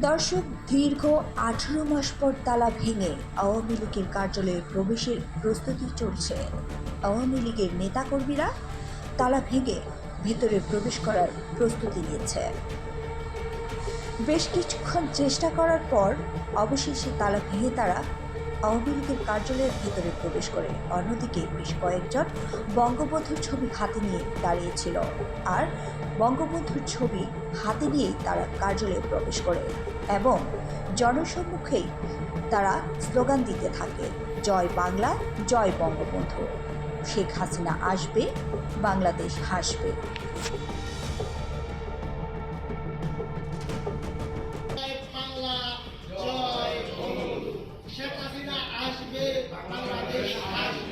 দর্শক, দীর্ঘ 18 মাস পর তালা ভেঙে আওয়ামী লীগের কার্যালয়ে প্রবেশের প্রস্তুতি চলছে। আওয়ামী লীগের নেতাকর্মীরা তালা ভেঙে ভেতরে প্রবেশ করার প্রস্তুতি নিয়েছে। বেশ কিছুক্ষণ চেষ্টা করার পর অবশেষে তালা ভেঙে তারা আওয়ামী লীগের কার্যালয়ের ভেতরে প্রবেশ করে। অন্যদিকে বেশ কয়েকজন বঙ্গবন্ধুর ছবি হাতে নিয়ে দাঁড়িয়েছিল, আর বঙ্গবন্ধুর ছবি হাতে নিয়েই তারা কার্যালয়ে প্রবেশ করে এবং জনসম্মুখেই তারা স্লোগান দিতে থাকে, জয় বাংলা, জয় বঙ্গবন্ধু, শেখ হাসিনা আসবে, বাংলাদেশ হাসবে। শেখ হাসিনা আসবে, বাংলাদেশ আসবে।